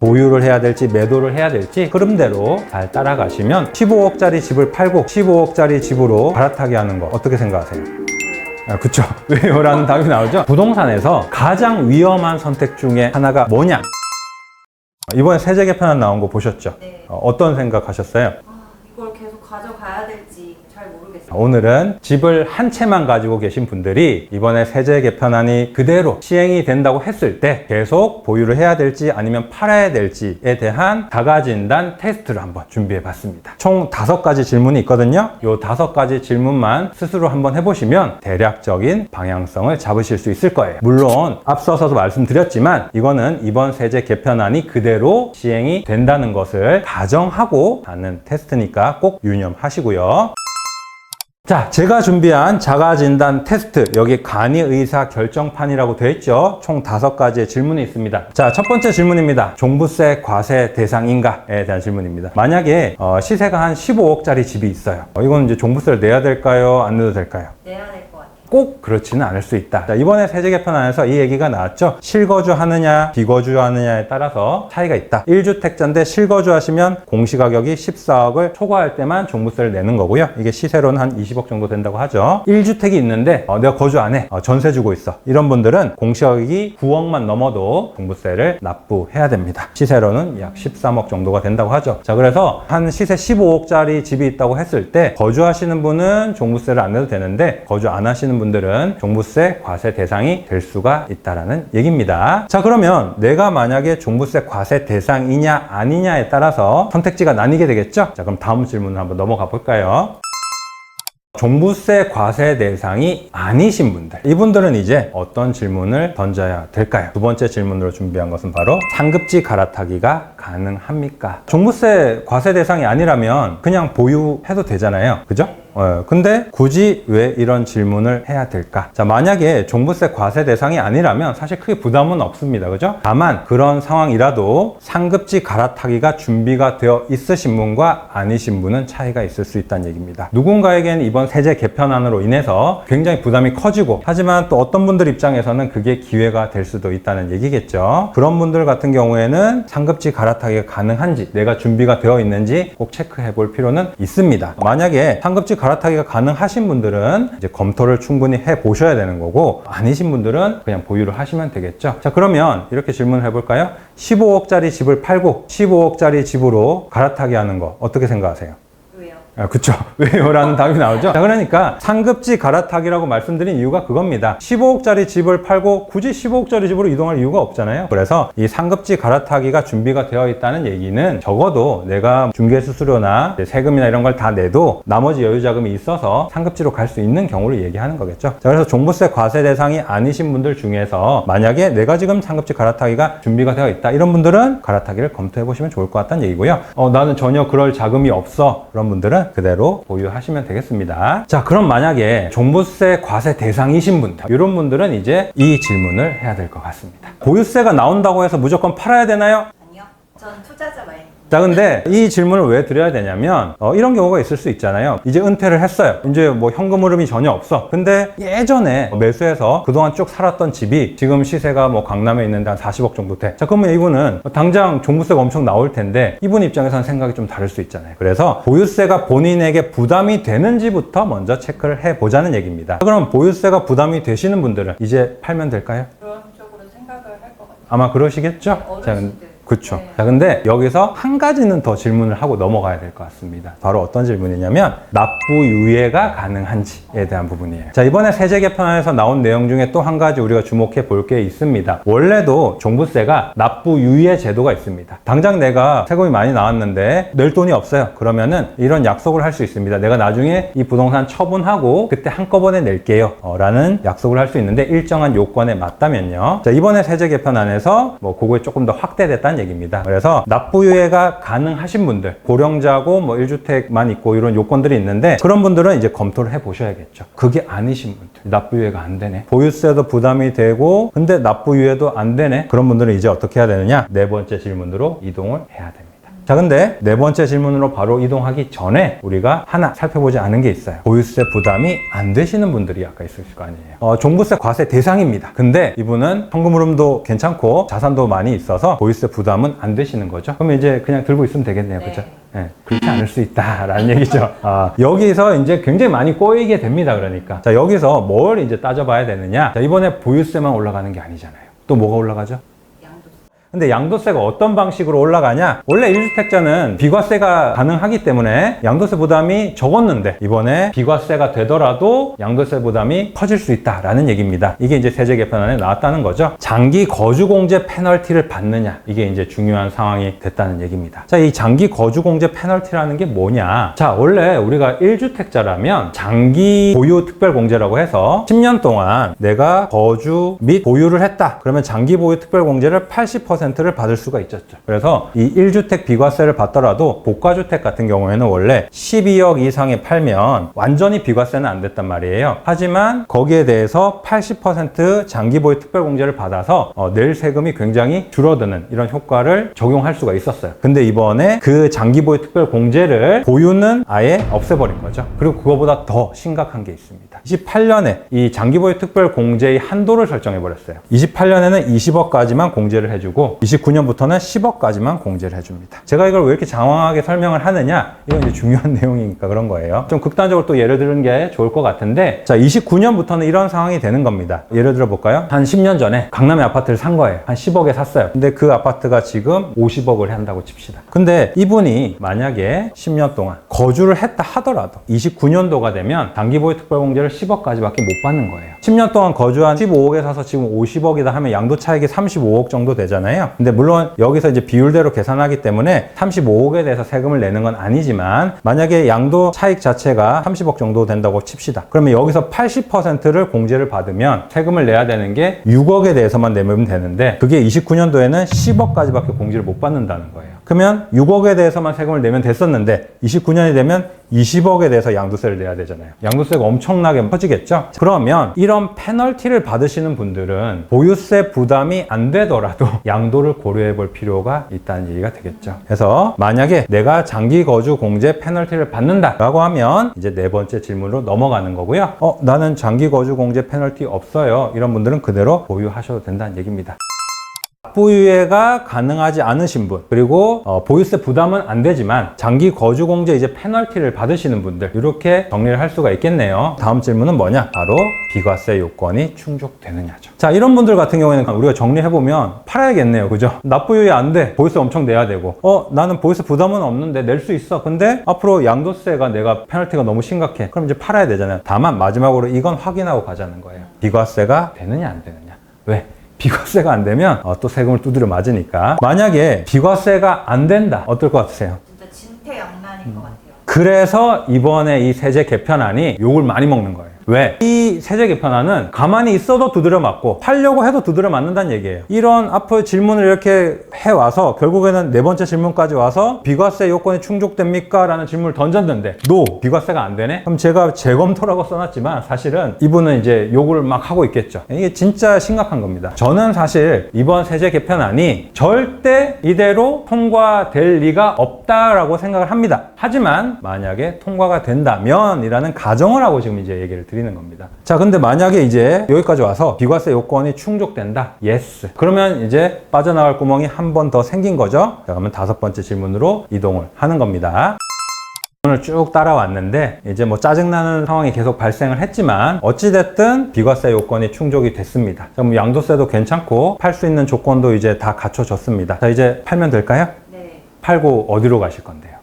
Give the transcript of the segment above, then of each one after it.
보유를 해야 될지 매도를 해야 될지 흐름대로 잘 따라가시면 15억짜리 집을 팔고 15억짜리 집으로 갈아타게 하는 거 어떻게 생각하세요? 그쵸. 왜요? 라는 답이 나오죠. 부동산에서 가장 위험한 선택 중에 하나가 뭐냐? 이번에 세제 개편안 나온 거 보셨죠? 네. 어떤 생각하셨어요? 이걸 계속 가져가야 될지 잘 모르겠어요. 오늘은 집을 한 채만 가지고 계신 분들이 이번에 세제 개편안이 그대로 시행이 된다고 했을 때 계속 보유를 해야 될지 아니면 팔아야 될지에 대한 자가진단 테스트를 한번 준비해 봤습니다. 총 5가지 질문이 있거든요. 이 5가지 질문만 스스로 한번 해보시면 대략적인 방향성을 잡으실 수 있을 거예요. 물론 앞서서도 말씀드렸지만 이거는 이번 세제 개편안이 그대로 시행이 된다는 것을 가정하고 하는 테스트니까 꼭 유념하시고요. 자, 제가 준비한 자가진단 테스트, 여기 간이의사 결정판이라고 되어 있죠. 총 5가지의 질문이 있습니다. 자, 첫 번째 질문입니다. 종부세 과세 대상인가에 대한 질문입니다. 만약에 시세가 한 15억짜리 집이 있어요. 이건 이제 종부세를 내야 될까요? 안 내도 될까요? 내야 될 것 같아요. 꼭 그렇지는 않을 수 있다. 자, 이번에 세제 개편안에서 이 얘기가 나왔죠. 실거주 하느냐 비거주 하느냐에 따라서 차이가 있다. 1주택자인데 실거주 하시면 공시가격이 14억을 초과할 때만 종부세를 내는 거고요. 이게 시세로는 한 20억 정도 된다고 하죠. 1주택이 있는데 내가 거주 안 해. 전세 주고 있어. 이런 분들은 공시가격이 9억만 넘어도 종부세를 납부해야 됩니다. 시세로는 약 13억 정도가 된다고 하죠. 자, 그래서 한 시세 15억짜리 집이 있다고 했을 때 거주하시는 분은 종부세를 안 내도 되는데 거주 안 하시는 분들은 종부세 과세 대상이 될 수가 있다라는 얘기입니다. 자, 그러면 내가 만약에 종부세 과세 대상이냐 아니냐에 따라서 선택지가 나뉘게 되겠죠? 자, 그럼 다음 질문을 한번 넘어가 볼까요? 종부세 과세 대상이 아니신 분들, 이분들은 이제 어떤 질문을 던져야 될까요? 두 번째 질문으로 준비한 것은 바로 상급지 갈아타기가 가능합니까? 종부세 과세 대상이 아니라면 그냥 보유해도 되잖아요. 그죠? 근데 굳이 왜 이런 질문을 해야 될까? 자, 만약에 종부세 과세 대상이 아니라면 사실 크게 부담은 없습니다. 그죠? 다만 그런 상황이라도 상급지 갈아타기가 준비가 되어 있으신 분과 아니신 분은 차이가 있을 수 있다는 얘기입니다. 누군가에게는 이번 세제 개편안으로 인해서 굉장히 부담이 커지고, 하지만 또 어떤 분들 입장에서는 그게 기회가 될 수도 있다는 얘기겠죠. 그런 분들 같은 경우에는 상급지 갈아타기가 가능한지, 내가 준비가 되어 있는지 꼭 체크해 볼 필요는 있습니다. 만약에 상급지 갈아타기가 가능하신 분들은 이제 검토를 충분히 해 보셔야 되는 거고, 아니신 분들은 그냥 보유를 하시면 되겠죠. 자, 그러면 이렇게 질문을 해볼까요? 15억짜리 집을 팔고 15억짜리 집으로 갈아타기 하는 거 어떻게 생각하세요? 그쵸. 왜요? 라는 답이 나오죠. 자, 그러니까 상급지 갈아타기라고 말씀드린 이유가 그겁니다. 15억짜리 집을 팔고 굳이 15억짜리 집으로 이동할 이유가 없잖아요. 그래서 이 상급지 갈아타기가 준비가 되어 있다는 얘기는 적어도 내가 중개수수료나 세금이나 이런 걸 다 내도 나머지 여유자금이 있어서 상급지로 갈 수 있는 경우를 얘기하는 거겠죠. 자, 그래서 종부세 과세 대상이 아니신 분들 중에서 만약에 내가 지금 상급지 갈아타기가 준비가 되어 있다, 이런 분들은 갈아타기를 검토해 보시면 좋을 것 같다는 얘기고요. 나는 전혀 그럴 자금이 없어, 그런 분들은 그대로 보유하시면 되겠습니다. 자, 그럼 만약에 종부세 과세 대상이신 분들, 이런 분들은 이제 이 질문을 해야 될 것 같습니다. 보유세가 나온다고 해서 무조건 팔아야 되나요? 아니요. 전 투자자 마인. 자, 근데 이 질문을 왜 드려야 되냐면 이런 경우가 있을 수 있잖아요. 이제 은퇴를 했어요. 이제 뭐 현금 흐름이 전혀 없어. 근데 예전에 매수해서 그동안 쭉 살았던 집이 지금 시세가 뭐 강남에 있는데 한 40억 정도 돼. 자, 그러면 이분은 당장 종부세가 엄청 나올 텐데 이분 입장에서는 생각이 좀 다를 수 있잖아요. 그래서 보유세가 본인에게 부담이 되는지부터 먼저 체크를 해보자는 얘기입니다. 그럼 보유세가 부담이 되시는 분들은 이제 팔면 될까요? 그런 쪽으로 생각을 할 것 같아요. 아마 그러시겠죠? 자, 어르신들. 그렇죠. 네. 자, 근데 여기서 한 가지는 더 질문을 하고 넘어가야 될 것 같습니다. 바로 어떤 질문이냐면 납부 유예가 가능한지에 대한 부분이에요. 자, 이번에 세제 개편안에서 나온 내용 중에 또 한 가지 우리가 주목해 볼 게 있습니다. 원래도 종부세가 납부 유예 제도가 있습니다. 당장 내가 세금이 많이 나왔는데 낼 돈이 없어요. 그러면은 이런 약속을 할 수 있습니다. 내가 나중에 이 부동산 처분하고 그때 한꺼번에 낼게요 라는 약속을 할 수 있는데, 일정한 요건에 맞다면요. 자, 이번에 세제 개편안에서 뭐 그거에 조금 더 확대됐다는 얘기입니다. 그래서 납부유예가 가능하신 분들, 고령자고 뭐 1주택만 있고 이런 요건들이 있는데, 그런 분들은 이제 검토를 해 보셔야겠죠. 그게 아니신 분들, 납부유예가 안 되네, 보유세도 부담이 되고 근데 납부유예도 안 되네, 그런 분들은 이제 어떻게 해야 되느냐? 네 번째 질문으로 이동을 해야 됩니다. 자, 근데 네 번째 질문으로 바로 이동하기 전에 우리가 하나 살펴보지 않은 게 있어요. 보유세 부담이 안 되시는 분들이 아까 있을 거 아니에요. 종부세 과세 대상입니다. 근데 이분은 현금흐름도 괜찮고 자산도 많이 있어서 보유세 부담은 안 되시는 거죠. 그러면 이제 그냥 들고 있으면 되겠네요. 네. 그죠? 네, 그렇지 않을 수 있다라는 얘기죠. 여기서 이제 굉장히 많이 꼬이게 됩니다. 그러니까. 자, 여기서 뭘 이제 따져봐야 되느냐. 자, 이번에 보유세만 올라가는 게 아니잖아요. 또 뭐가 올라가죠? 근데 양도세가 어떤 방식으로 올라가냐? 원래 1주택자는 비과세가 가능하기 때문에 양도세 부담이 적었는데 이번에 비과세가 되더라도 양도세 부담이 커질 수 있다라는 얘기입니다. 이게 이제 세제 개편안에 나왔다는 거죠. 장기 거주 공제 페널티를 받느냐? 이게 이제 중요한 상황이 됐다는 얘기입니다. 자, 이 장기 거주 공제 페널티라는 게 뭐냐? 자, 원래 우리가 1주택자라면 장기 보유 특별 공제라고 해서 10년 동안 내가 거주 및 보유를 했다. 그러면 장기 보유 특별 공제를 80%를 받을 수가 있었죠. 그래서 이 1주택 비과세를 받더라도 고가주택 같은 경우에는 원래 12억 이상에 팔면 완전히 비과세는 안 됐단 말이에요. 하지만 거기에 대해서 80% 장기 보유 특별 공제를 받아서 낼 세금이 굉장히 줄어드는 이런 효과를 적용할 수가 있었어요. 근데 이번에 그 장기 보유 특별 공제를 보유는 아예 없애버린 거죠. 그리고 그거보다 더 심각한 게 있습니다. 28년에 이 장기 보유 특별 공제의 한도를 설정해 버렸어요. 28년에는 20억까지만 공제를 해주고 29년부터는 10억까지만 공제를 해줍니다. 제가 이걸 왜 이렇게 장황하게 설명을 하느냐? 이건 이제 중요한 내용이니까 그런 거예요. 좀 극단적으로 또 예를 들은 게 좋을 것 같은데, 자, 29년부터는 이런 상황이 되는 겁니다. 예를 들어 볼까요? 한 10년 전에 강남에 아파트를 산 거예요. 한 10억에 샀어요. 근데 그 아파트가 지금 50억을 한다고 칩시다. 근데 이분이 만약에 10년 동안 거주를 했다 하더라도 29년도가 되면 장기 보유 특별 공제를 10억까지밖에 못 받는 거예요. 10년 동안 거주한 15억에 사서 지금 50억이다 하면 양도 차익이 35억 정도 되잖아요. 근데 물론 여기서 이제 비율대로 계산하기 때문에 35억에 대해서 세금을 내는 건 아니지만, 만약에 양도 차익 자체가 30억 정도 된다고 칩시다. 그러면 여기서 80%를 공제를 받으면 세금을 내야 되는 게 6억에 대해서만 내면 되는데, 그게 29년도에는 10억까지밖에 공제를 못 받는다는 거예요. 그러면 6억에 대해서만 세금을 내면 됐었는데 29년이 되면 20억에 대해서 양도세를 내야 되잖아요. 양도세가 엄청나게 커지겠죠? 그러면 이런 페널티를 받으시는 분들은 보유세 부담이 안 되더라도 양도를 고려해 볼 필요가 있다는 얘기가 되겠죠. 그래서 만약에 내가 장기 거주 공제 페널티를 받는다라고 하면 이제 네 번째 질문으로 넘어가는 거고요. 나는 장기 거주 공제 페널티 없어요. 이런 분들은 그대로 보유하셔도 된다는 얘기입니다. 보유가 가능하지 않으신 분, 그리고 보유세 부담은 안 되지만 장기 거주 공제 이제 페널티를 받으시는 분들, 이렇게 정리를 할 수가 있겠네요. 다음 질문은 뭐냐? 바로 비과세 요건이 충족되느냐죠. 자, 이런 분들 같은 경우에는 우리가 정리해보면 팔아야겠네요. 그죠? 납부유예 안 돼. 보유세 엄청 내야 되고, 나는 보유세 부담은 없는데 낼 수 있어. 근데 앞으로 양도세가 내가 페널티가 너무 심각해. 그럼 이제 팔아야 되잖아요. 다만 마지막으로 이건 확인하고 가자는 거예요. 비과세가 되느냐 안 되느냐. 왜? 비과세가 안 되면 또 세금을 두드려 맞으니까. 만약에 비과세가 안 된다, 어떨 것 같으세요? 진짜 진퇴양난일 것 같아요. 그래서 이번에 이 세제 개편안이 욕을 많이 먹는 거예요. 왜? 이 세제 개편안은 가만히 있어도 두드려 맞고 팔려고 해도 두드려 맞는다는 얘기예요. 이런 앞으로 질문을 이렇게 해와서 결국에는 네 번째 질문까지 와서 비과세 요건이 충족됩니까? 라는 질문을 던졌는데 NO! 비과세가 안 되네? 그럼 제가 재검토라고 써놨지만 사실은 이분은 이제 욕을 막 하고 있겠죠. 이게 진짜 심각한 겁니다. 저는 사실 이번 세제 개편안이 절대 이대로 통과될 리가 없다라고 생각을 합니다. 하지만 만약에 통과가 된다면 이라는 가정을 하고 지금 이제 얘기를 드리는 겁니다. 자, 근데 만약에 이제 여기까지 와서 비과세 요건이 충족된다. Yes. 그러면 이제 빠져나갈 구멍이 한 번 더 생긴 거죠. 자, 그러면 다섯 번째 질문으로 이동을 하는 겁니다. 오늘 쭉 따라왔는데 이제 뭐 짜증나는 상황이 계속 발생을 했지만 어찌됐든 비과세 요건이 충족이 됐습니다. 자, 그럼 양도세도 괜찮고 팔 수 있는 조건도 이제 다 갖춰졌습니다. 자, 이제 팔면 될까요? 네. 팔고 어디로 가실 건데요?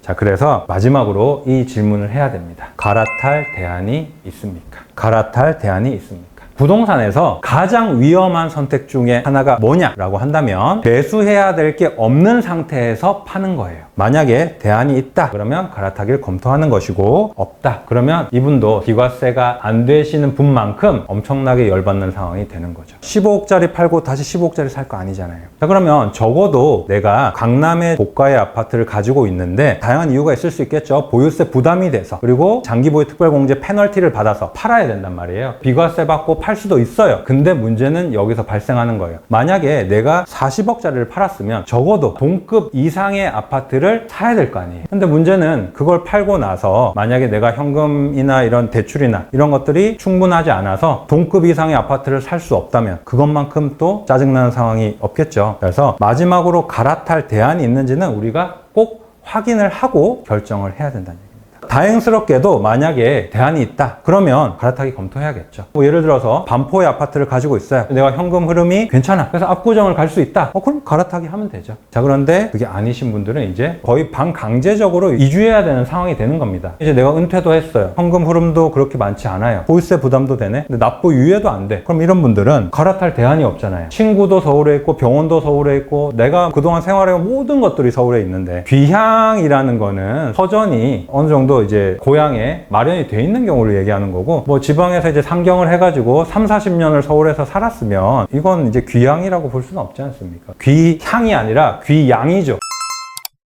자, 그래서 마지막으로 이 질문을 해야 됩니다. 갈아탈 대안이 있습니까? 갈아탈 대안이 있습니까? 부동산에서 가장 위험한 선택 중에 하나가 뭐냐라고 한다면 배수해야 될 게 없는 상태에서 파는 거예요. 만약에 대안이 있다 그러면 갈아타기를 검토하는 것이고, 없다 그러면 이분도 비과세가 안 되시는 분만큼 엄청나게 열받는 상황이 되는 거죠. 15억짜리 팔고 다시 15억짜리 살 거 아니잖아요. 자, 그러면 적어도 내가 강남의 고가의 아파트를 가지고 있는데 다양한 이유가 있을 수 있겠죠. 보유세 부담이 돼서, 그리고 장기 보유 특별공제 페널티를 받아서 팔아야 된단 말이에요. 비과세 받고 팔 수도 있어요. 근데 문제는 여기서 발생하는 거예요. 만약에 내가 40억짜리를 팔았으면 적어도 동급 이상의 아파트를 사야 될 거 아니에요. 근데 문제는 그걸 팔고 나서 만약에 내가 현금이나 이런 대출이나 이런 것들이 충분하지 않아서 동급 이상의 아파트를 살 수 없다면 그것만큼 또 짜증나는 상황이 없겠죠. 그래서 마지막으로 갈아탈 대안이 있는지는 우리가 꼭 확인을 하고 결정을 해야 된다는 얘기입니다. 다행스럽게도 만약에 대안이 있다 그러면 갈아타기 검토해야겠죠. 뭐 예를 들어서 반포의 아파트를 가지고 있어요. 내가 현금 흐름이 괜찮아. 그래서 압구정을 갈 수 있다. 그럼 갈아타기 하면 되죠. 자, 그런데 그게 아니신 분들은 이제 거의 반강제적으로 이주해야 되는 상황이 되는 겁니다. 이제 내가 은퇴도 했어요. 현금 흐름도 그렇게 많지 않아요. 보유세 부담도 되네. 근데 납부 유예도 안 돼. 그럼 이런 분들은 갈아탈 대안이 없잖아요. 친구도 서울에 있고 병원도 서울에 있고 내가 그동안 생활해온 모든 것들이 서울에 있는데 귀향이라는 거는 터전이 어느 정도 이제 고향에 마련이 돼 있는 경우를 얘기하는 거고, 뭐 지방에서 이제 상경을 해가지고 3, 40년을 서울에서 살았으면 이건 이제 귀향이라고 볼 수는 없지 않습니까? 귀향이 아니라 귀양이죠.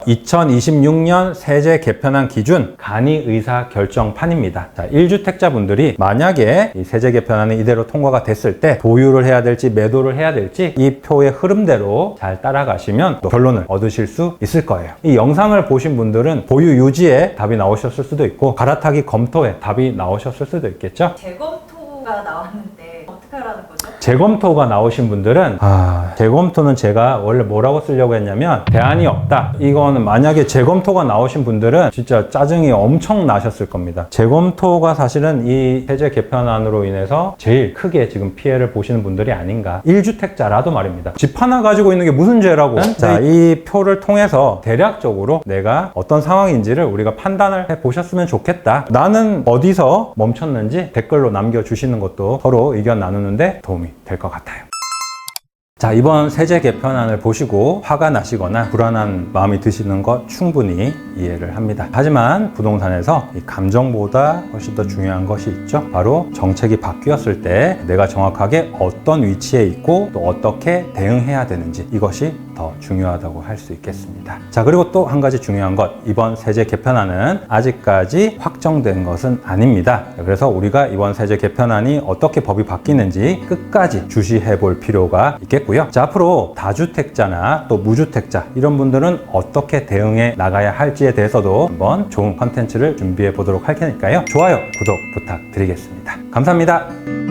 2026년 세제 개편안 기준 간이 의사 결정판입니다. 자, 1주택자분들이 만약에 이 세제 개편안이 이대로 통과가 됐을 때 보유를 해야 될지 매도를 해야 될지 이 표의 흐름대로 잘 따라가시면 또 결론을 얻으실 수 있을 거예요. 이 영상을 보신 분들은 보유 유지에 답이 나오셨을 수도 있고 갈아타기 검토에 답이 나오셨을 수도 있겠죠. 재검토가 나왔는데 어떻게 하라는 거죠? 재검토가 나오신 분들은 재검토는 제가 원래 뭐라고 쓰려고 했냐면 대안이 없다. 이거는 만약에 재검토가 나오신 분들은 진짜 짜증이 엄청 나셨을 겁니다. 재검토가 사실은 이 세제 개편안으로 인해서 제일 크게 지금 피해를 보시는 분들이 아닌가. 1주택자라도 말입니다. 집 하나 가지고 있는 게 무슨 죄라고. 자, 이 표를 통해서 대략적으로 내가 어떤 상황인지를 우리가 판단을 해 보셨으면 좋겠다. 나는 어디서 멈췄는지 댓글로 남겨주시는 것도 서로 의견 나누는데 도움이 될 것 같아요. 자, 이번 세제 개편안을 보시고 화가 나시거나 불안한 마음이 드시는 것 충분히 이해를 합니다. 하지만 부동산에서 이 감정보다 훨씬 더 중요한 것이 있죠. 바로 정책이 바뀌었을 때 내가 정확하게 어떤 위치에 있고 또 어떻게 대응해야 되는지, 이것이 더 중요하다고 할 수 있겠습니다. 자, 그리고 또 한 가지 중요한 것, 이번 세제 개편안은 아직까지 확정된 것은 아닙니다. 그래서 우리가 이번 세제 개편안이 어떻게 법이 바뀌는지 끝까지 주시해 볼 필요가 있겠고요. 자, 앞으로 다주택자나 또 무주택자 이런 분들은 어떻게 대응해 나가야 할지에 대해서도 한번 좋은 컨텐츠를 준비해 보도록 할 테니까요. 좋아요, 구독 부탁드리겠습니다. 감사합니다.